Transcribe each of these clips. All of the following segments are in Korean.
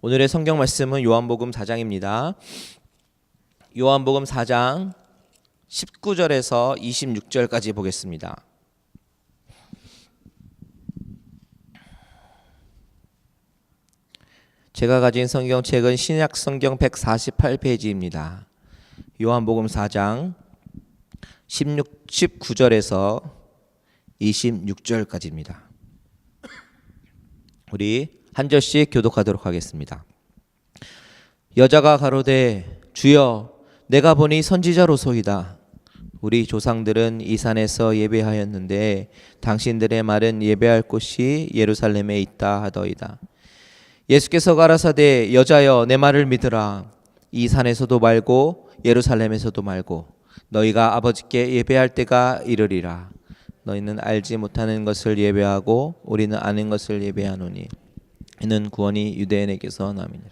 오늘의 성경 말씀은 요한복음 4장입니다. 요한복음 4장 19절에서 26절까지 보겠습니다. 제가 가진 성경책은 신약 성경 148페이지입니다. 요한복음 4장 19절에서 26절까지입니다. 우리 한 절씩 교독하도록 하겠습니다. 여자가 가로되 주여 내가 보니 선지자로소이다. 우리 조상들은 이 산에서 예배하였는데 당신들의 말은 예배할 곳이 예루살렘에 있다 하더이다. 예수께서 가라사대 여자여 내 말을 믿으라. 이 산에서도 말고 예루살렘에서도 말고 너희가 아버지께 예배할 때가 이르리라. 너희는 알지 못하는 것을 예배하고 우리는 아는 것을 예배하노니 이는 구원이 유대인에게서 남이니라.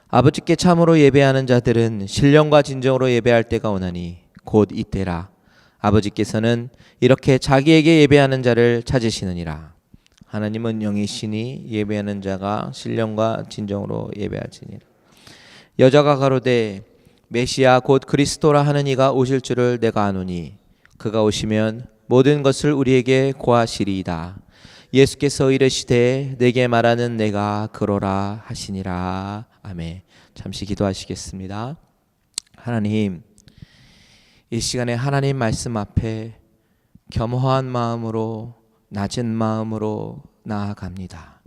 아버지께 참으로 예배하는 자들은 신령과 진정으로 예배할 때가 오나니 곧 이때라. 아버지께서는 이렇게 자기에게 예배하는 자를 찾으시느니라. 하나님은 영이시니 예배하는 자가 신령과 진정으로 예배할지니라. 여자가 가로되 메시아 곧 그리스도라 하는 이가 오실 줄을 내가 아노니 그가 오시면 모든 것을 우리에게 고하시리이다. 예수께서 이르시되 내게 말하는 내가 그러라 하시니라. 아멘. 잠시 기도하시겠습니다. 하나님, 이 시간에 하나님 말씀 앞에 겸허한 마음으로 낮은 마음으로 나아갑니다.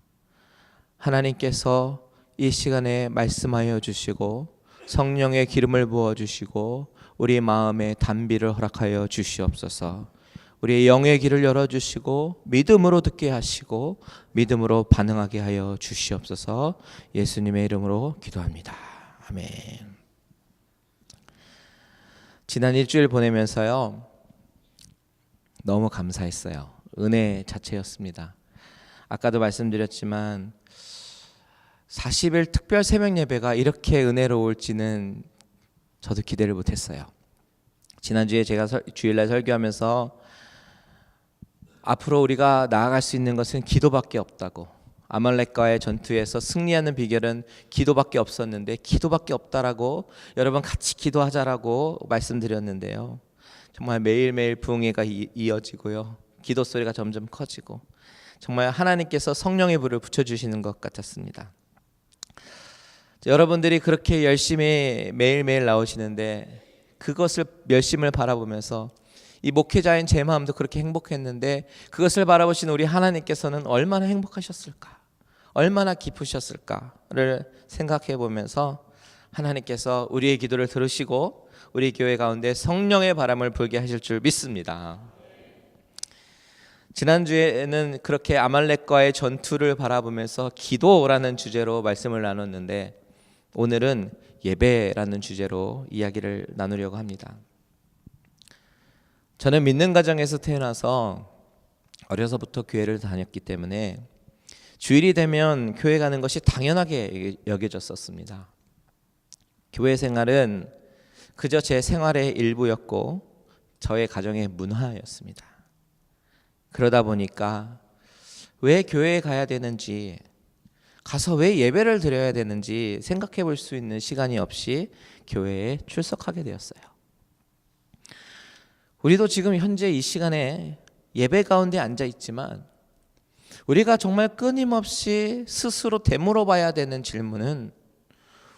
하나님께서 이 시간에 말씀하여 주시고 성령의 기름을 부어 주시고 우리 마음에 단비를 허락하여 주시옵소서. 우리의 영의 길을 열어주시고 믿음으로 듣게 하시고 믿음으로 반응하게 하여 주시옵소서. 예수님의 이름으로 기도합니다. 아멘. 지난 일주일 보내면서요 너무 감사했어요. 은혜 자체였습니다. 아까도 말씀드렸지만 40일 특별 새벽 예배가 이렇게 은혜로울지는 저도 기대를 못했어요. 지난주에 제가 주일날 설교하면서 앞으로 우리가 나아갈 수 있는 것은 기도밖에 없다고, 아말렉과의 전투에서 승리하는 비결은 기도밖에 없었는데 기도밖에 없다라고 여러분 같이 기도하자라고 말씀드렸는데요. 정말 매일매일 부흥회가 이어지고요. 기도 소리가 점점 커지고 정말 하나님께서 성령의 불을 붙여주시는 것 같았습니다. 여러분들이 그렇게 열심히 매일매일 나오시는데 그것을 열심을 바라보면서 이 목회자인 제 마음도 그렇게 행복했는데 그것을 바라보신 우리 하나님께서는 얼마나 행복하셨을까, 얼마나 기쁘셨을까를 생각해 보면서 하나님께서 우리의 기도를 들으시고 우리 교회 가운데 성령의 바람을 불게 하실 줄 믿습니다. 지난주에는 그렇게 아말렉과의 전투를 바라보면서 기도라는 주제로 말씀을 나눴는데 오늘은 예배라는 주제로 이야기를 나누려고 합니다. 저는 믿는 가정에서 태어나서 어려서부터 교회를 다녔기 때문에 주일이 되면 교회 가는 것이 당연하게 여겨졌었습니다. 교회 생활은 그저 제 생활의 일부였고 저의 가정의 문화였습니다. 그러다 보니까 왜 교회에 가야 되는지, 가서 왜 예배를 드려야 되는지 생각해 볼 수 있는 시간이 없이 교회에 출석하게 되었어요. 우리도 지금 현재 이 시간에 예배 가운데 앉아 있지만 우리가 정말 끊임없이 스스로 되물어 봐야 되는 질문은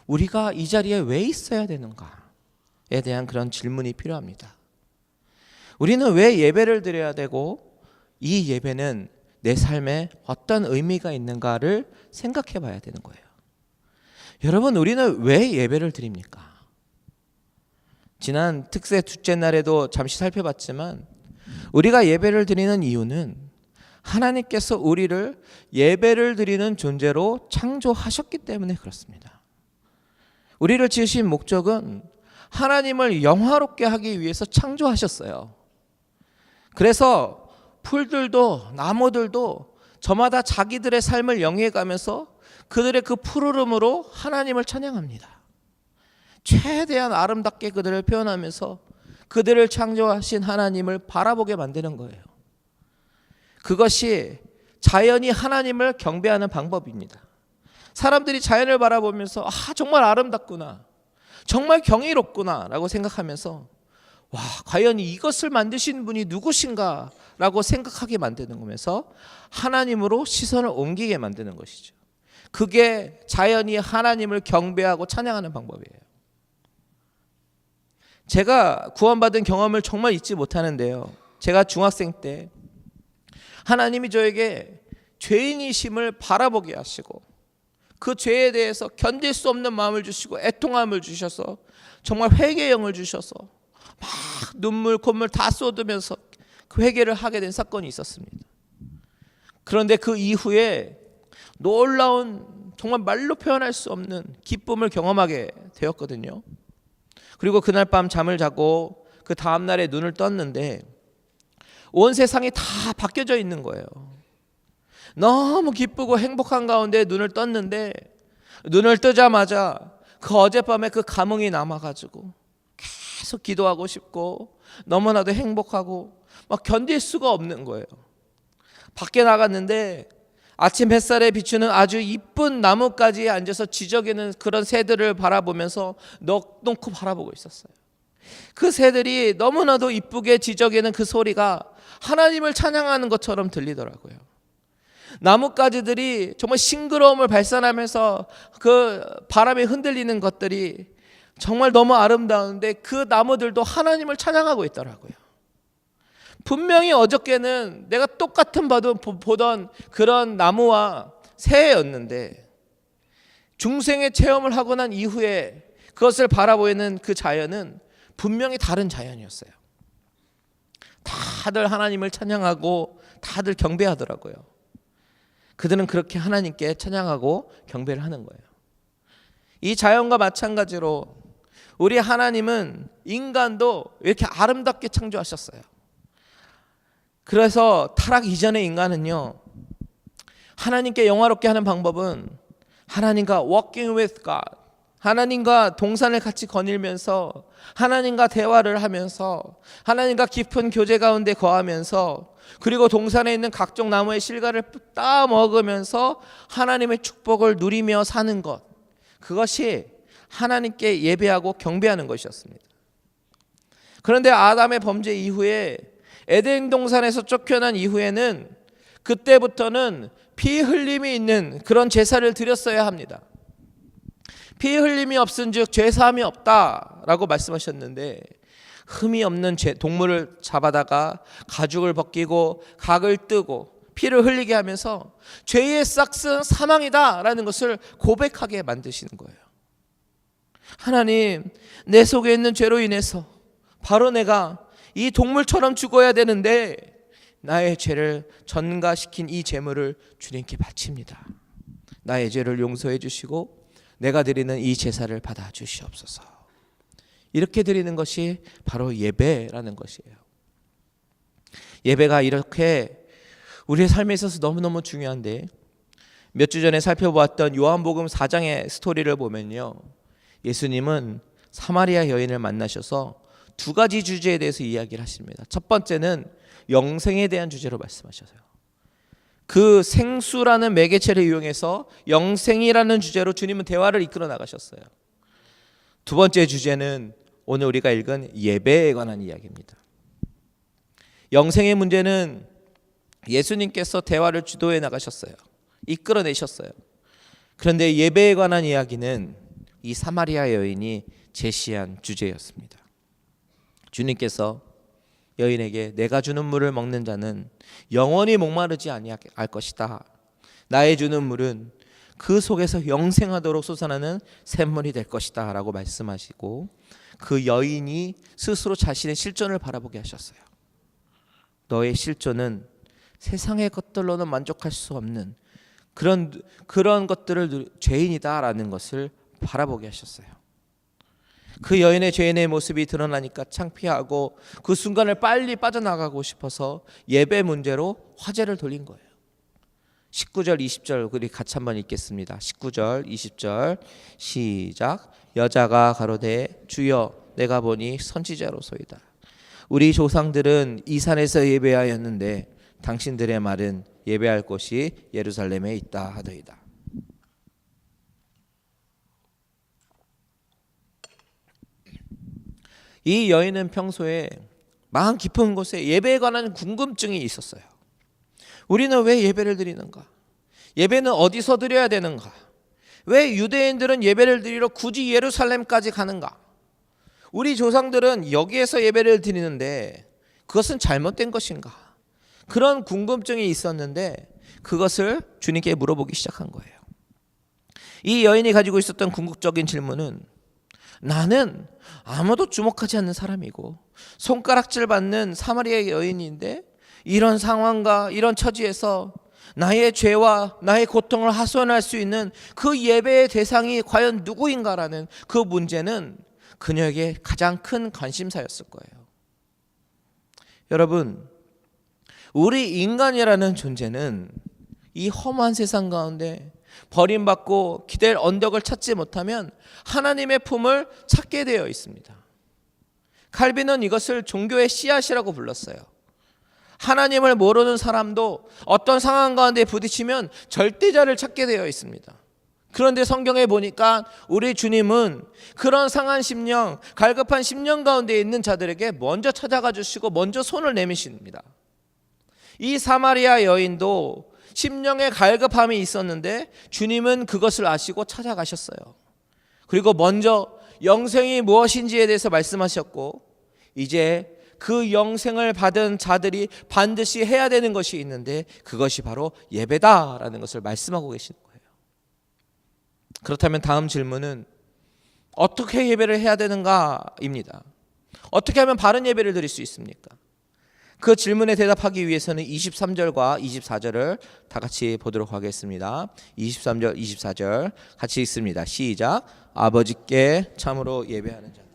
우리가 이 자리에 왜 있어야 되는가에 대한 그런 질문이 필요합니다. 우리는 왜 예배를 드려야 되고 이 예배는 내 삶에 어떤 의미가 있는가를 생각해 봐야 되는 거예요. 여러분, 우리는 왜 예배를 드립니까? 지난 특세 둘째 날에도 잠시 살펴봤지만 우리가 예배를 드리는 이유는 하나님께서 우리를 예배를 드리는 존재로 창조하셨기 때문에 그렇습니다. 우리를 지으신 목적은 하나님을 영화롭게 하기 위해서 창조하셨어요. 그래서 풀들도 나무들도 저마다 자기들의 삶을 영위해가면서 그들의 그 푸르름으로 하나님을 찬양합니다. 최대한 아름답게 그들을 표현하면서 그들을 창조하신 하나님을 바라보게 만드는 거예요. 그것이 자연이 하나님을 경배하는 방법입니다. 사람들이 자연을 바라보면서 정말 아름답구나, 정말 경이롭구나 라고 생각하면서 와, 과연 이것을 만드신 분이 누구신가 라고 생각하게 만드는 거면서 하나님으로 시선을 옮기게 만드는 것이죠. 그게 자연이 하나님을 경배하고 찬양하는 방법이에요. 제가 구원받은 경험을 정말 잊지 못하는데요, 제가 중학생 때 하나님이 저에게 죄인이심을 바라보게 하시고 그 죄에 대해서 견딜 수 없는 마음을 주시고 애통함을 주셔서 정말 회개의 영을 주셔서 막 눈물 콧물 다 쏟으면서 그 회개를 하게 된 사건이 있었습니다. 그런데 그 이후에 놀라운, 정말 말로 표현할 수 없는 기쁨을 경험하게 되었거든요. 그리고 그날 밤 잠을 자고 그 다음날에 눈을 떴는데 온 세상이 다 바뀌어져 있는 거예요. 너무 기쁘고 행복한 가운데 눈을 떴는데 눈을 뜨자마자 그 어젯밤에 그 감흥이 남아가지고 계속 기도하고 싶고 너무나도 행복하고 막 견딜 수가 없는 거예요. 밖에 나갔는데 아침 햇살에 비추는 아주 이쁜 나뭇가지에 앉아서 지저귀는 그런 새들을 바라보면서 넋놓고 바라보고 있었어요. 그 새들이 너무나도 이쁘게 지저귀는 그 소리가 하나님을 찬양하는 것처럼 들리더라고요. 나뭇가지들이 정말 싱그러움을 발산하면서 그 바람에 흔들리는 것들이 정말 너무 아름다운데 그 나무들도 하나님을 찬양하고 있더라고요. 분명히 어저께는 내가 똑같은 보던 그런 나무와 새였는데 중생의 체험을 하고 난 이후에 그것을 바라보이는 그 자연은 분명히 다른 자연이었어요. 다들 하나님을 찬양하고 다들 경배하더라고요. 그들은 그렇게 하나님께 찬양하고 경배를 하는 거예요. 이 자연과 마찬가지로 우리 하나님은 인간도 이렇게 아름답게 창조하셨어요. 그래서 타락 이전의 인간은요, 하나님께 영화롭게 하는 방법은 하나님과 walking with God, 하나님과 동산을 같이 거닐면서 하나님과 대화를 하면서 하나님과 깊은 교제 가운데 거하면서 그리고 동산에 있는 각종 나무의 실과를 따 먹으면서 하나님의 축복을 누리며 사는 것, 그것이 하나님께 예배하고 경배하는 것이었습니다. 그런데 아담의 범죄 이후에 에덴 동산에서 쫓겨난 이후에는 그때부터는 피 흘림이 있는 그런 제사를 드렸어야 합니다. 피 흘림이 없은즉 죄 사함이 없다라고 말씀하셨는데 흠이 없는 동물을 잡아다가 가죽을 벗기고 각을 뜨고 피를 흘리게 하면서 죄의 싹은 사망이다라는 것을 고백하게 만드시는 거예요. 하나님, 내 속에 있는 죄로 인해서 바로 내가 이 동물처럼 죽어야 되는데 나의 죄를 전가시킨 이 제물을 주님께 바칩니다. 나의 죄를 용서해 주시고 내가 드리는 이 제사를 받아 주시옵소서. 이렇게 드리는 것이 바로 예배라는 것이에요. 예배가 이렇게 우리의 삶에 있어서 너무너무 중요한데, 몇 주 전에 살펴보았던 요한복음 4장의 스토리를 보면요, 예수님은 사마리아 여인을 만나셔서 두 가지 주제에 대해서 이야기를 하십니다. 첫 번째는 영생에 대한 주제로 말씀하셔서요. 그 생수라는 매개체를 이용해서 영생이라는 주제로 주님은 대화를 이끌어 나가셨어요. 두 번째 주제는 오늘 우리가 읽은 예배에 관한 이야기입니다. 영생의 문제는 예수님께서 대화를 주도해 나가셨어요. 이끌어내셨어요. 그런데 예배에 관한 이야기는 이 사마리아 여인이 제시한 주제였습니다. 주님께서 여인에게 내가 주는 물을 먹는 자는 영원히 목마르지 아니할 것이다. 나의 주는 물은 그 속에서 영생하도록 솟아나는 샘물이 될 것이다 라고 말씀하시고 그 여인이 스스로 자신의 실존을 바라보게 하셨어요. 너의 실존은 세상의 것들로는 만족할 수 없는 그런 것들을 죄인이다라는 것을 바라보게 하셨어요. 그 여인의 죄인의 모습이 드러나니까 창피하고 그 순간을 빨리 빠져나가고 싶어서 예배 문제로 화제를 돌린 거예요. 19절 20절 우리 같이 한번 읽겠습니다. 19절 20절 시작. 여자가 가로되 주여 내가 보니 선지자로소이다. 우리 조상들은 이 산에서 예배하였는데 당신들의 말은 예배할 곳이 예루살렘에 있다 하더이다. 이 여인은 평소에 마음 깊은 곳에 예배에 관한 궁금증이 있었어요. 우리는 왜 예배를 드리는가? 예배는 어디서 드려야 되는가? 왜 유대인들은 예배를 드리러 굳이 예루살렘까지 가는가? 우리 조상들은 여기에서 예배를 드리는데 그것은 잘못된 것인가? 그런 궁금증이 있었는데 그것을 주님께 물어보기 시작한 거예요. 이 여인이 가지고 있었던 궁극적인 질문은, 나는 아무도 주목하지 않는 사람이고 손가락질 받는 사마리아 여인인데 이런 상황과 이런 처지에서 나의 죄와 나의 고통을 하소연할 수 있는 그 예배의 대상이 과연 누구인가라는 그 문제는 그녀에게 가장 큰 관심사였을 거예요. 여러분, 우리 인간이라는 존재는 이 험한 세상 가운데 버림받고 기댈 언덕을 찾지 못하면 하나님의 품을 찾게 되어 있습니다. 칼빈은 이것을 종교의 씨앗이라고 불렀어요. 하나님을 모르는 사람도 어떤 상황 가운데 부딪히면 절대자를 찾게 되어 있습니다. 그런데 성경에 보니까 우리 주님은 그런 상한 심령, 갈급한 심령 가운데 있는 자들에게 먼저 찾아가 주시고 먼저 손을 내미십니다. 이 사마리아 여인도 심령의 갈급함이 있었는데 주님은 그것을 아시고 찾아가셨어요. 그리고 먼저 영생이 무엇인지에 대해서 말씀하셨고, 이제 그 영생을 받은 자들이 반드시 해야 되는 것이 있는데 그것이 바로 예배다라는 것을 말씀하고 계시는 거예요. 그렇다면 다음 질문은 어떻게 예배를 해야 되는가입니다. 어떻게 하면 바른 예배를 드릴 수 있습니까? 그 질문에 대답하기 위해서는 23절과 24절을 다 같이 보도록 하겠습니다. 23절, 24절 같이 읽습니다. 시작. 아버지께 참으로 예배하는 자들.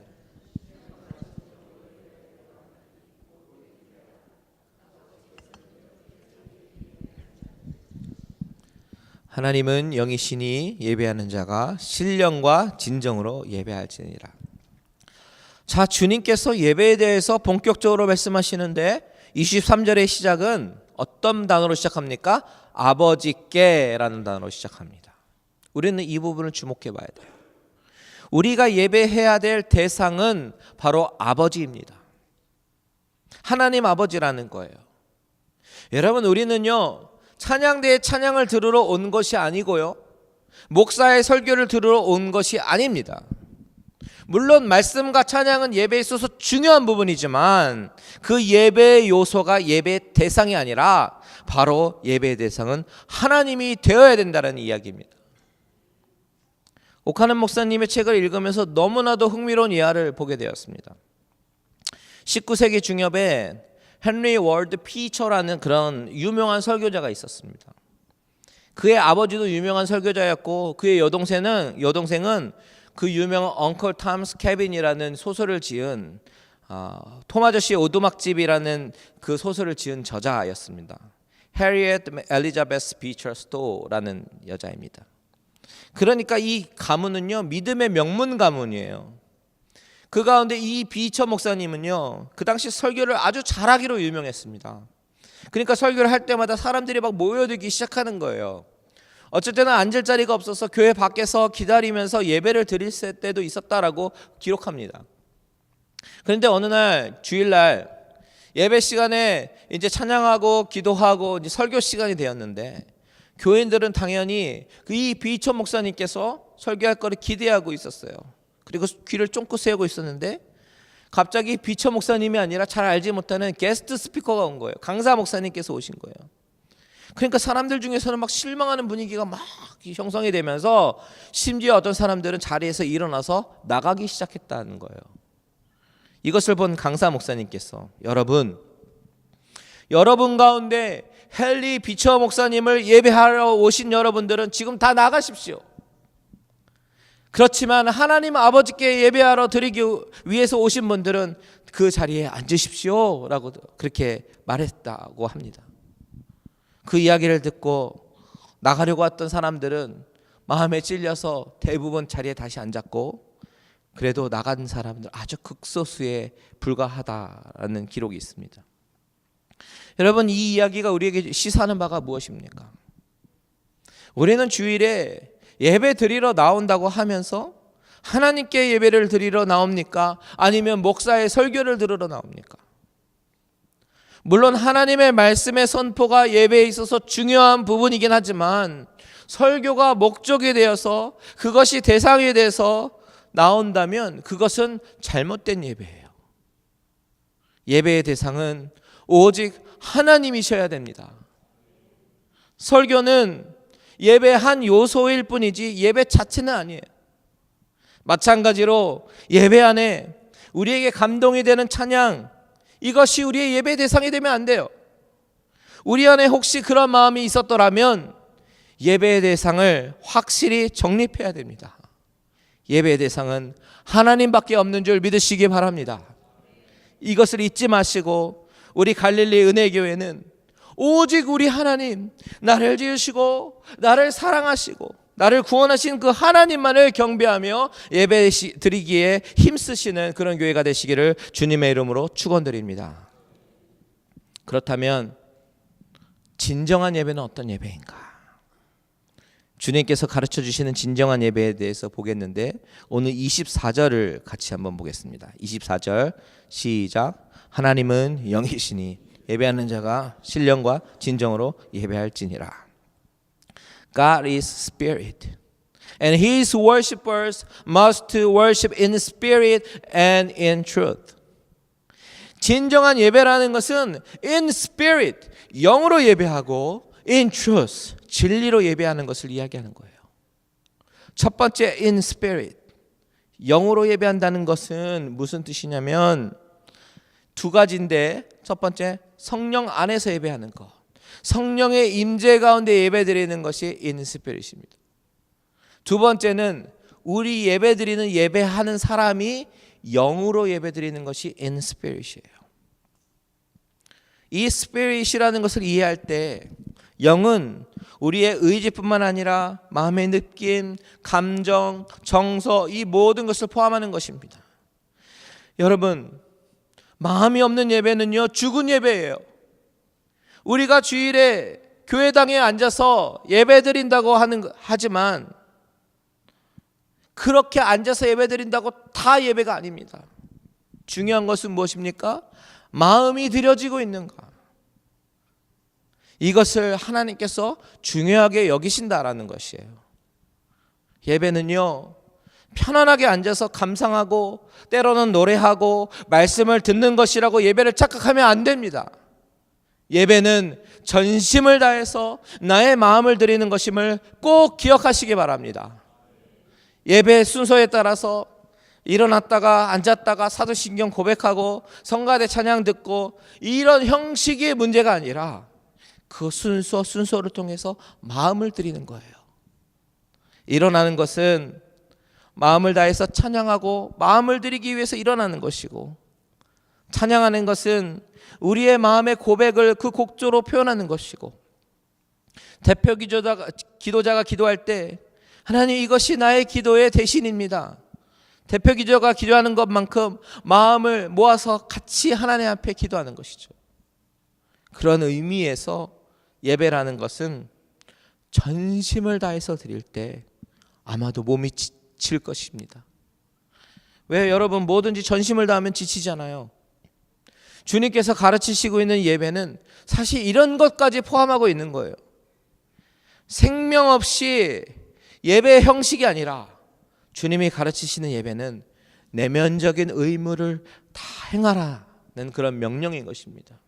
하나님은 영이시니 예배하는 자가 신령과 진정으로 예배할지니라. 자, 주님께서 예배에 대해서 본격적으로 말씀하시는데 23절의 시작은 어떤 단어로 시작합니까? 아버지께라는 단어로 시작합니다. 우리는 이 부분을 주목해 봐야 돼요. 우리가 예배해야 될 대상은 바로 아버지입니다. 하나님 아버지라는 거예요. 여러분, 우리는요 찬양대에 찬양을 들으러 온 것이 아니고요 목사의 설교를 들으러 온 것이 아닙니다. 물론 말씀과 찬양은 예배에 있어서 중요한 부분이지만 그 예배의 요소가 예배의 대상이 아니라 바로 예배의 대상은 하나님이 되어야 된다는 이야기입니다. 오카는 목사님의 책을 읽으면서 너무나도 흥미로운 이야기를 보게 되었습니다. 19세기 중엽에 헨리 월드 피처라는 그런 유명한 설교자가 있었습니다. 그의 아버지도 유명한 설교자였고 그의 여동생은 그 유명한 엉클 탐스 캐빈이라는 소설을 지은 톰 아저씨 오두막집이라는 그 소설을 지은 저자였습니다. 해리엣 엘리자베스 비처 스토라는 여자입니다. 그러니까 이 가문은요 믿음의 명문 가문이에요. 그 가운데 이 비처 목사님은요 그 당시 설교를 아주 잘하기로 유명했습니다. 그러니까 설교를 할 때마다 사람들이 막 모여들기 시작하는 거예요. 어쩔 때는 앉을 자리가 없어서 교회 밖에서 기다리면서 예배를 드릴 때도 있었다라고 기록합니다. 그런데 어느 날 주일날 예배 시간에 이제 찬양하고 기도하고 이제 설교 시간이 되었는데 교인들은 당연히 이 비처 목사님께서 설교할 거를 기대하고 있었어요. 그리고 귀를 쫑긋 세우고 있었는데 갑자기 비처 목사님이 아니라 잘 알지 못하는 게스트 스피커가 온 거예요. 강사 목사님께서 오신 거예요. 그러니까 사람들 중에서는 막 실망하는 분위기가 막 형성이 되면서 심지어 어떤 사람들은 자리에서 일어나서 나가기 시작했다는 거예요. 이것을 본 강사 목사님께서 여러분 가운데 헨리 비처 목사님을 예배하러 오신 여러분들은 지금 다 나가십시오. 그렇지만 하나님 아버지께 예배하러 드리기 위해서 오신 분들은 그 자리에 앉으십시오 라고 그렇게 말했다고 합니다. 그 이야기를 듣고 나가려고 했던 사람들은 마음에 찔려서 대부분 자리에 다시 앉았고 그래도 나간 사람들 아주 극소수에 불과하다라는 기록이 있습니다. 여러분, 이 이야기가 우리에게 시사하는 바가 무엇입니까? 우리는 주일에 예배 드리러 나온다고 하면서 하나님께 예배를 드리러 나옵니까? 아니면 목사의 설교를 들으러 나옵니까? 물론 하나님의 말씀의 선포가 예배에 있어서 중요한 부분이긴 하지만 설교가 목적이 되어서 그것이 대상이 돼서 나온다면 그것은 잘못된 예배예요. 예배의 대상은 오직 하나님이셔야 됩니다. 설교는 예배의 한 요소일 뿐이지 예배 자체는 아니에요. 마찬가지로 예배 안에 우리에게 감동이 되는 찬양, 이것이 우리의 예배 대상이 되면 안 돼요. 우리 안에 혹시 그런 마음이 있었더라면 예배의 대상을 확실히 정립해야 됩니다. 예배의 대상은 하나님밖에 없는 줄 믿으시기 바랍니다. 이것을 잊지 마시고 우리 갈릴리 은혜교회는 오직 우리 하나님, 나를 지으시고 나를 사랑하시고 나를 구원하신 그 하나님만을 경배하며 예배 드리기에 힘쓰시는 그런 교회가 되시기를 주님의 이름으로 축원드립니다. 그렇다면 진정한 예배는 어떤 예배인가? 주님께서 가르쳐 주시는 진정한 예배에 대해서 보겠는데 오늘 24절을 같이 한번 보겠습니다. 24절 시작. 하나님은 영이시니 예배하는 자가 신령과 진정으로 예배할지니라. God is spirit, and His worshippers must worship in spirit and in truth. 진정한 예배라는 것은 in spirit, 영으로 예배하고 in truth, 진리로 예배하는 것을 이야기하는 거예요. 첫 번째 in spirit, 영으로 예배한다는 것은 무슨 뜻이냐면 두 가지인데 첫 번째 성령 안에서 예배하는 것, 성령의 임재 가운데 예배드리는 것이 in spirit입니다. 두 번째는 우리 예배드리는 예배하는 사람이 영으로 예배드리는 것이 in spirit이에요. 이 spirit이라는 것을 이해할 때 영은 우리의 의지뿐만 아니라 마음의 느낌, 감정, 정서 이 모든 것을 포함하는 것입니다. 여러분, 마음이 없는 예배는요 죽은 예배예요. 우리가 주일에 교회당에 앉아서 예배드린다고 하지만 그렇게 앉아서 예배드린다고 다 예배가 아닙니다. 중요한 것은 무엇입니까? 마음이 드려지고 있는가? 이것을 하나님께서 중요하게 여기신다라는 것이에요. 예배는요 편안하게 앉아서 감상하고 때로는 노래하고 말씀을 듣는 것이라고 예배를 착각하면 안 됩니다. 예배는 전심을 다해서 나의 마음을 드리는 것임을 꼭 기억하시기 바랍니다. 예배의 순서에 따라서 일어났다가 앉았다가 사도신경 고백하고 성가대 찬양 듣고 이런 형식의 문제가 아니라 그 순서를 통해서 마음을 드리는 거예요. 일어나는 것은 마음을 다해서 찬양하고 마음을 드리기 위해서 일어나는 것이고, 찬양하는 것은 우리의 마음의 고백을 그 곡조로 표현하는 것이고, 대표 기도자가 기도할 때 하나님 이것이 나의 기도의 대신입니다. 대표 기도가 기도하는 것만큼 마음을 모아서 같이 하나님 앞에 기도하는 것이죠. 그런 의미에서 예배라는 것은 전심을 다해서 드릴 때 아마도 몸이 지칠 것입니다. 왜 여러분 뭐든지 전심을 다하면 지치잖아요. 주님께서 가르치시고 있는 예배는 사실 이런 것까지 포함하고 있는 거예요. 생명 없이 예배의 형식이 아니라 주님이 가르치시는 예배는 내면적인 의무를 다 행하라는 그런 명령인 것입니다.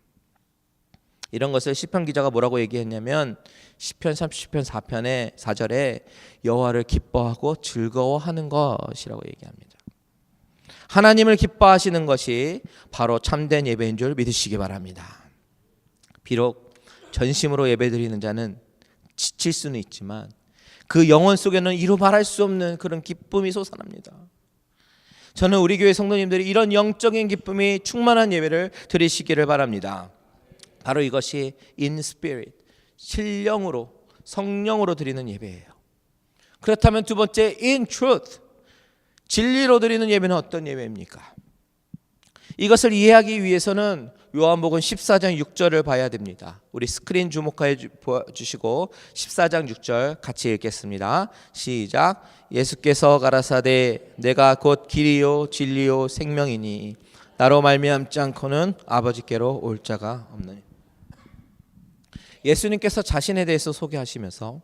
이런 것을 시편 기자가 뭐라고 얘기했냐면 시편 30편 4편의 4절에 여호와를 기뻐하고 즐거워하는 것이라고 얘기합니다. 하나님을 기뻐하시는 것이 바로 참된 예배인 줄 믿으시기 바랍니다. 비록 전심으로 예배드리는 자는 지칠 수는 있지만 그 영혼 속에는 이루 말할 수 없는 그런 기쁨이 솟아납니다. 저는 우리 교회 성도님들이 이런 영적인 기쁨이 충만한 예배를 드리시기를 바랍니다. 바로 이것이 in spirit, 신령으로 성령으로 드리는 예배예요. 그렇다면 두 번째 in truth, 진리로 드리는 예배는 어떤 예배입니까? 이것을 이해하기 위해서는 요한복음 14장 6절을 봐야 됩니다. 우리 스크린 주목해 주시고 14장 6절 같이 읽겠습니다. 시작. 예수께서 가라사대 내가 곧 길이요 진리요 생명이니 나로 말미암지 않고는 아버지께로 올 자가 없느니. 예수님께서 자신에 대해서 소개하시면서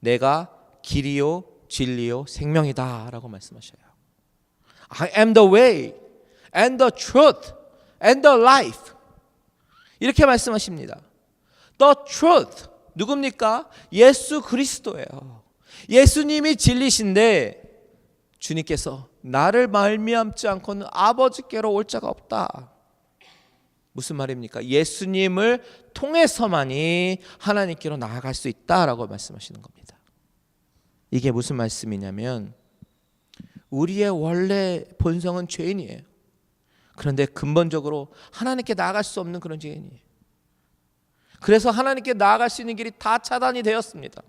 내가 길이요 진리요 생명이다 라고 말씀하셔요. I am the way and the truth and the life. 이렇게 말씀하십니다. The truth 누굽니까? 예수 그리스도예요. 예수님이 진리신데 주님께서 나를 말미암지 않고는 아버지께로 올 자가 없다. 무슨 말입니까? 예수님을 통해서만이 하나님께로 나아갈 수 있다라고 말씀하시는 겁니다. 이게 무슨 말씀이냐면 우리의 원래 본성은 죄인이에요. 그런데 근본적으로 하나님께 나아갈 수 없는 그런 죄인이에요. 그래서 하나님께 나아갈 수 있는 길이 다 차단이 되었습니다.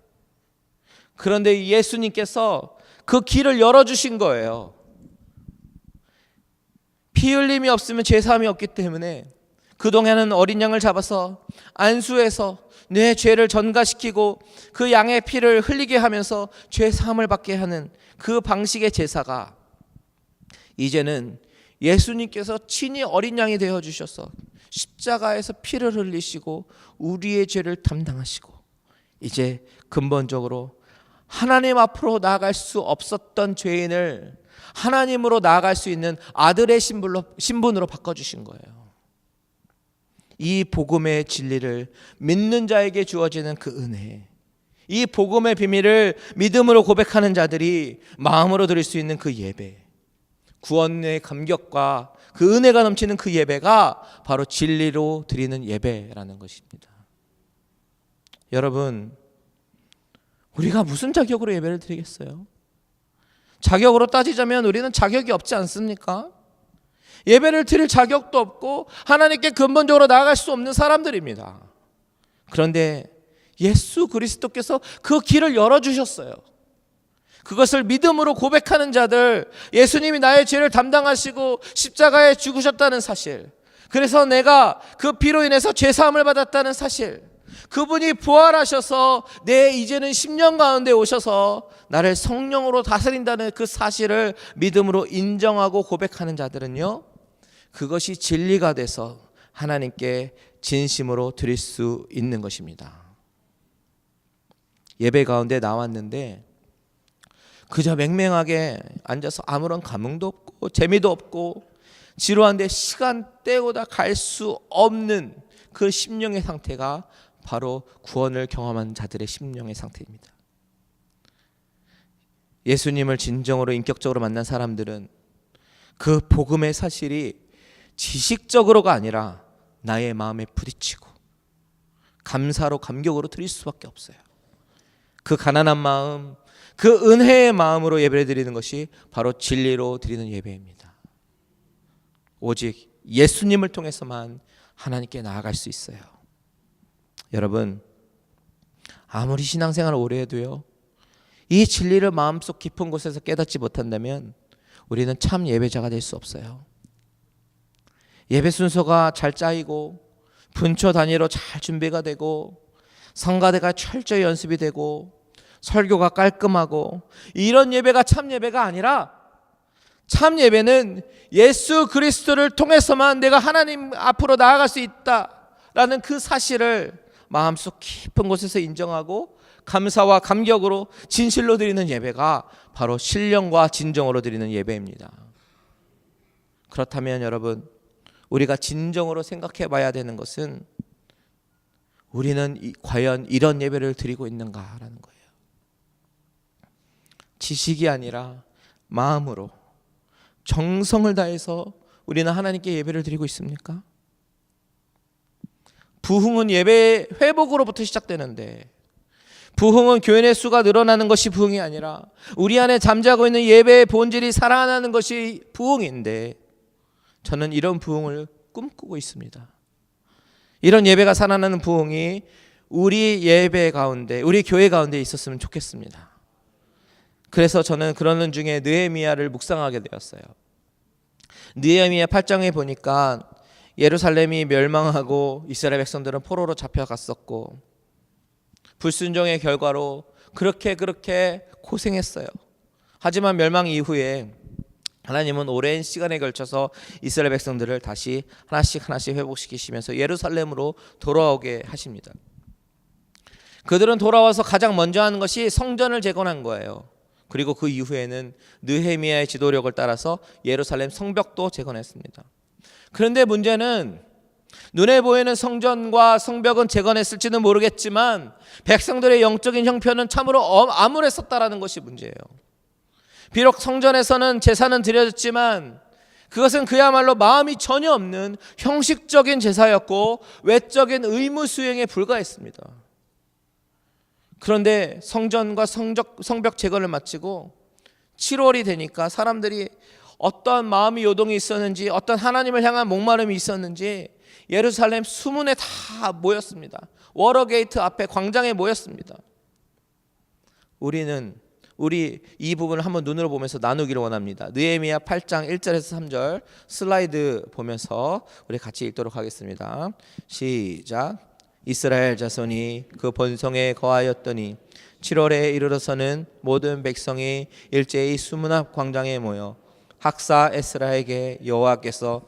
그런데 예수님께서 그 길을 열어주신 거예요. 피 흘림이 없으면 죄사함이 없기 때문에 그동안은 어린 양을 잡아서 안수해서 내 죄를 전가시키고 그 양의 피를 흘리게 하면서 죄사함을 받게 하는 그 방식의 제사가 이제는 예수님께서 친히 어린 양이 되어주셔서 십자가에서 피를 흘리시고 우리의 죄를 담당하시고 이제 근본적으로 하나님 앞으로 나아갈 수 없었던 죄인을 하나님으로 나아갈 수 있는 아들의 신분으로 바꿔주신 거예요. 이 복음의 진리를 믿는 자에게 주어지는 그 은혜, 이 복음의 비밀을 믿음으로 고백하는 자들이 마음으로 드릴 수 있는 그 예배, 구원의 감격과 그 은혜가 넘치는 그 예배가 바로 진리로 드리는 예배라는 것입니다. 여러분, 우리가 무슨 자격으로 예배를 드리겠어요? 자격으로 따지자면 우리는 자격이 없지 않습니까? 예배를 드릴 자격도 없고 하나님께 근본적으로 나아갈 수 없는 사람들입니다. 그런데 예수 그리스도께서 그 길을 열어주셨어요. 그것을 믿음으로 고백하는 자들, 예수님이 나의 죄를 담당하시고 십자가에 죽으셨다는 사실, 그래서 내가 그 피로 인해서 죄사함을 받았다는 사실, 그분이 부활하셔서 내 이제는 심령 가운데 오셔서 나를 성령으로 다스린다는 그 사실을 믿음으로 인정하고 고백하는 자들은요, 그것이 진리가 돼서 하나님께 진심으로 드릴 수 있는 것입니다. 예배 가운데 나왔는데 그저 맹맹하게 앉아서 아무런 감흥도 없고 재미도 없고 지루한데 시간 때우다 갈 수 없는 그 심령의 상태가 바로 구원을 경험한 자들의 심령의 상태입니다. 예수님을 진정으로 인격적으로 만난 사람들은 그 복음의 사실이 지식적으로가 아니라 나의 마음에 부딪히고 감사로 감격으로 드릴 수밖에 없어요. 그 가난한 마음, 그 은혜의 마음으로 예배를 드리는 것이 바로 진리로 드리는 예배입니다. 오직 예수님을 통해서만 하나님께 나아갈 수 있어요. 여러분, 아무리 신앙생활을 오래 해도요, 이 진리를 마음속 깊은 곳에서 깨닫지 못한다면 우리는 참 예배자가 될 수 없어요. 예배 순서가 잘 짜이고 분초 단위로 잘 준비가 되고 성가대가 철저히 연습이 되고 설교가 깔끔하고 이런 예배가 참 예배가 아니라, 참 예배는 예수 그리스도를 통해서만 내가 하나님 앞으로 나아갈 수 있다라는 그 사실을 마음속 깊은 곳에서 인정하고 감사와 감격으로 진실로 드리는 예배가 바로 신령과 진정으로 드리는 예배입니다. 그렇다면 여러분, 우리가 진정으로 생각해 봐야 되는 것은 우리는 과연 이런 예배를 드리고 있는가라는 거예요. 지식이 아니라 마음으로 정성을 다해서 우리는 하나님께 예배를 드리고 있습니까? 부흥은 예배 회복으로부터 시작되는데, 부흥은 교회 내 수가 늘어나는 것이 부흥이 아니라 우리 안에 잠자고 있는 예배의 본질이 살아나는 것이 부흥인데, 저는 이런 부흥을 꿈꾸고 있습니다. 이런 예배가 살아나는 부흥이 우리 예배 가운데, 우리 교회 가운데 있었으면 좋겠습니다. 그래서 저는 그러는 중에 느헤미야를 묵상하게 되었어요. 느헤미야 8장에 보니까 예루살렘이 멸망하고 이스라엘 백성들은 포로로 잡혀갔었고 불순종의 결과로 그렇게 고생했어요. 하지만 멸망 이후에 하나님은 오랜 시간에 걸쳐서 이스라엘 백성들을 다시 하나씩 회복시키시면서 예루살렘으로 돌아오게 하십니다. 그들은 돌아와서 가장 먼저 하는 것이 성전을 재건한 거예요. 그리고 그 이후에는 느헤미야의 지도력을 따라서 예루살렘 성벽도 재건했습니다. 그런데 문제는 눈에 보이는 성전과 성벽은 재건했을지는 모르겠지만 백성들의 영적인 형편은 참으로 암울했었다라는 것이 문제예요. 비록 성전에서는 제사는 드려졌지만 그것은 그야말로 마음이 전혀 없는 형식적인 제사였고 외적인 의무 수행에 불과했습니다. 그런데 성전과 성벽 재건을 마치고 7월이 되니까 사람들이 어떤 마음의 요동이 있었는지, 어떤 하나님을 향한 목마름이 있었는지 예루살렘 수문에 다 모였습니다. 워러게이트 앞에 광장에 모였습니다. 우리 이 부분을 한번 눈으로 보면서 나누기를 원합니다. 느헤미야 8장 1절에서 3절 슬라이드 보면서 우리 같이 읽도록 하겠습니다. 시작. 이스라엘 자손이 그 본성에 거하였더니 7월에 이르러서는 모든 백성이 일제히 수문 앞 광장에 모여 학사 에스라에게 여호와께서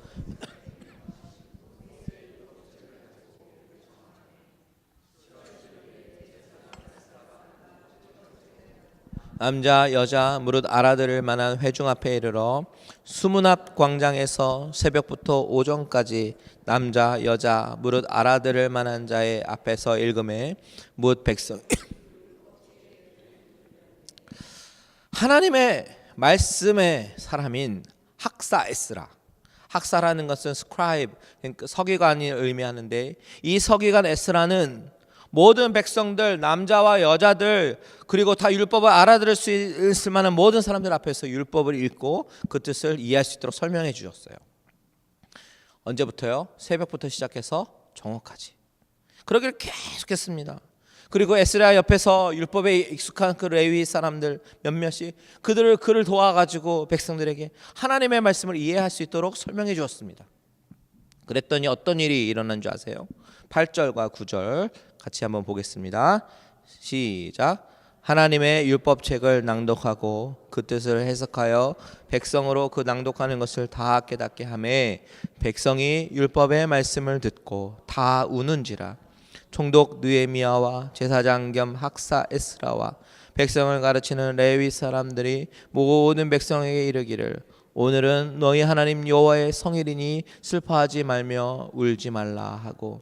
남자 여자 무릇 알아들을 만한 회중 앞에 이르러 수문 앞 광장에서 새벽부터 오전까지 남자 여자 무릇 알아들을 만한 자의 앞에서 읽음에 뭇 백성 하나님의 말씀의 사람인 학사 에스라. 학사라는 것은 스크라이브, 그러니까 서기관을 의미하는데 이 서기관 에스라는 모든 백성들, 남자와 여자들, 그리고 다 율법을 알아들을 수 있을 만한 모든 사람들 앞에서 율법을 읽고 그 뜻을 이해할 수 있도록 설명해 주셨어요. 언제부터요? 새벽부터 시작해서 정오까지. 그러기를 계속했습니다. 그리고 에스라 옆에서 율법에 익숙한 그 레위 사람들 몇몇이 그를 도와가지고 백성들에게 하나님의 말씀을 이해할 수 있도록 설명해 주었습니다. 그랬더니 어떤 일이 일어난 줄 아세요? 8절과 9절 같이 한번 보겠습니다. 시작. 하나님의 율법책을 낭독하고 그 뜻을 해석하여 백성으로 그 낭독하는 것을 다 깨닫게 하매 백성이 율법의 말씀을 듣고 다 우는지라. 총독 느헤미야와 제사장 겸 학사 에스라와 백성을 가르치는 레위 사람들이 모든 백성에게 이르기를 오늘은 너희 하나님 여호와의 성일이니 슬퍼하지 말며 울지 말라 하고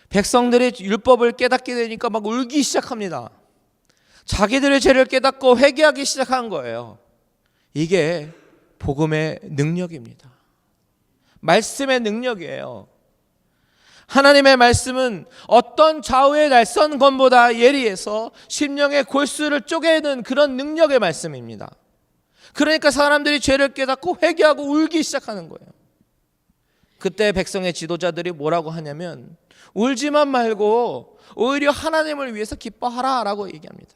백성들이 율법을 깨닫게 되니까 막 울기 시작합니다. 자기들의 죄를 깨닫고 회개하기 시작한 거예요. 이게 복음의 능력입니다. 말씀의 능력이에요. 하나님의 말씀은 어떤 좌우의 날선 검보다 예리해서 심령의 골수를 쪼개는 그런 능력의 말씀입니다. 그러니까 사람들이 죄를 깨닫고 회개하고 울기 시작하는 거예요. 그때 백성의 지도자들이 뭐라고 하냐면 울지만 말고 오히려 하나님을 위해서 기뻐하라 라고 얘기합니다.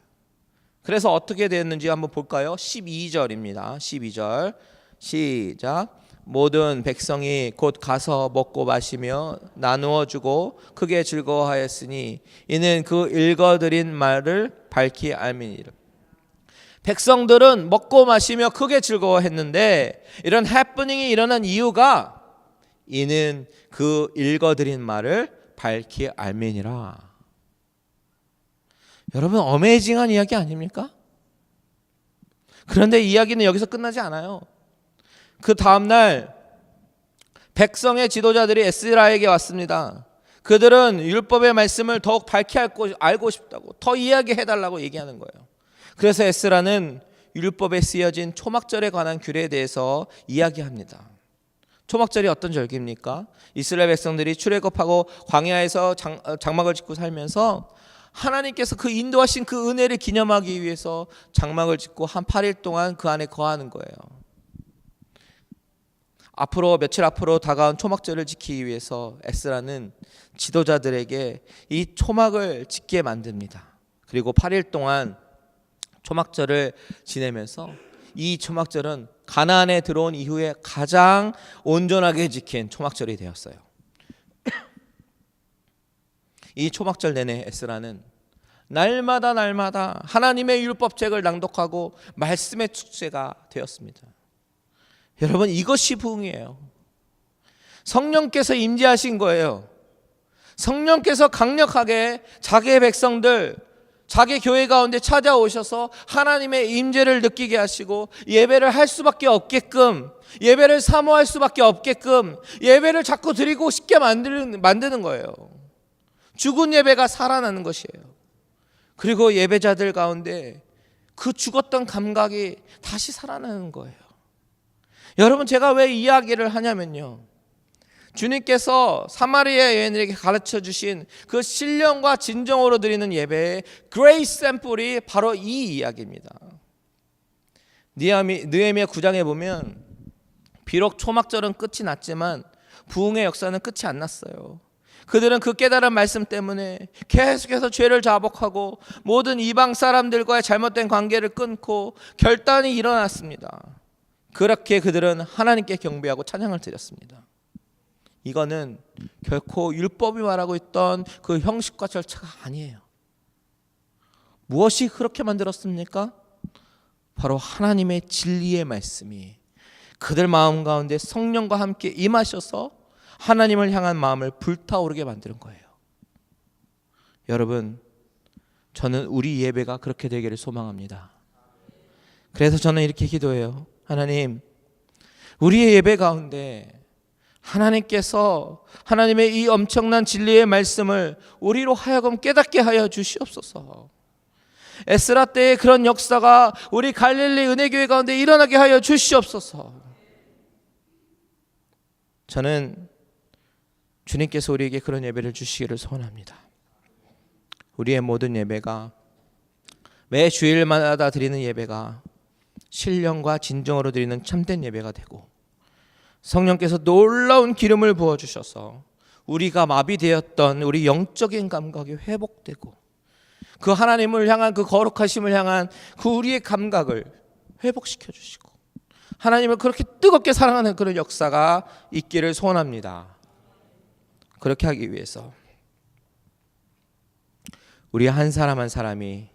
그래서 어떻게 됐는지 한번 볼까요? 12절입니다. 12절 시작. 모든 백성이 곧 가서 먹고 마시며 나누어 주고 크게 즐거워하였으니 이는 그 읽어드린 말을 밝히 알미니라. 백성들은 먹고 마시며 크게 즐거워했는데 이런 해프닝이 일어난 이유가 이는 그 읽어드린 말을 밝히 알미니라. 여러분 어메이징한 이야기 아닙니까? 그런데 이야기는 여기서 끝나지 않아요. 그 다음날 백성의 지도자들이 에스라에게 왔습니다. 그들은 율법의 말씀을 더욱 밝히 알고 싶다고 더 이야기해달라고 얘기하는 거예요. 그래서 에스라는 율법에 쓰여진 초막절에 관한 규례에 대해서 이야기합니다. 초막절이 어떤 절기입니까? 이스라엘 백성들이 출애굽하고 광야에서 장막을 짓고 살면서 하나님께서 그 인도하신 그 은혜를 기념하기 위해서 장막을 짓고 한 8일 동안 그 안에 거하는 거예요. 며칠 앞으로 다가온 초막절을 지키기 위해서 에스라는 지도자들에게 이 초막을 짓게 만듭니다. 그리고 8일 동안 초막절을 지내면서 이 초막절은 가나안에 들어온 이후에 가장 온전하게 지킨 초막절이 되었어요. 이 초막절 내내 에스라는 날마다 하나님의 율법책을 낭독하고 말씀의 축제가 되었습니다. 여러분, 이것이 부흥이에요. 성령께서 임재하신 거예요. 성령께서 강력하게 자기의 백성들, 자기 교회 가운데 찾아오셔서 하나님의 임재를 느끼게 하시고 예배를 할 수밖에 없게끔, 예배를 사모할 수밖에 없게끔 예배를 자꾸 드리고 싶게 만드는 거예요. 죽은 예배가 살아나는 것이에요. 그리고 예배자들 가운데 그 죽었던 감각이 다시 살아나는 거예요. 여러분, 제가 왜 이 이야기를 하냐면요, 주님께서 사마리아 여인에게 가르쳐 주신 그 신령과 진정으로 드리는 예배의 그레이스 샘플이 바로 이 이야기입니다. 느헤미야 9장에 보면 비록 초막절은 끝이 났지만 부흥의 역사는 끝이 안 났어요. 그들은 그 깨달은 말씀 때문에 계속해서 죄를 자복하고 모든 이방 사람들과의 잘못된 관계를 끊고 결단이 일어났습니다. 그렇게 그들은 하나님께 경배하고 찬양을 드렸습니다. 이거는 결코 율법이 말하고 있던 그 형식과 절차가 아니에요. 무엇이 그렇게 만들었습니까? 바로 하나님의 진리의 말씀이 그들 마음 가운데 성령과 함께 임하셔서 하나님을 향한 마음을 불타오르게 만드는 거예요. 여러분, 저는 우리 예배가 그렇게 되기를 소망합니다. 그래서 저는 이렇게 기도해요. 하나님, 우리의 예배 가운데 하나님께서 하나님의 이 엄청난 진리의 말씀을 우리로 하여금 깨닫게 하여 주시옵소서. 에스라 때의 그런 역사가 우리 갈릴리 은혜교회 가운데 일어나게 하여 주시옵소서. 저는 주님께서 우리에게 그런 예배를 주시기를 소원합니다. 우리의 모든 예배가, 매 주일마다 드리는 예배가 신령과 진정으로 드리는 참된 예배가 되고, 성령께서 놀라운 기름을 부어주셔서 우리가 마비되었던 우리 영적인 감각이 회복되고, 그 하나님을 향한 그 거룩하심을 향한 그 우리의 감각을 회복시켜 주시고, 하나님을 그렇게 뜨겁게 사랑하는 그런 역사가 있기를 소원합니다. 그렇게 하기 위해서 우리 한 사람 한 사람이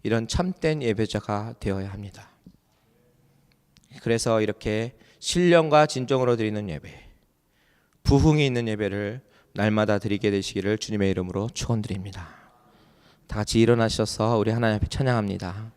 이런 참된 예배자가 되어야 합니다. 그래서 이렇게 신령과 진정으로 드리는 예배, 부흥이 있는 예배를 날마다 드리게 되시기를 주님의 이름으로 축원드립니다. 다 같이 일어나셔서 우리 하나님 앞에 찬양합니다.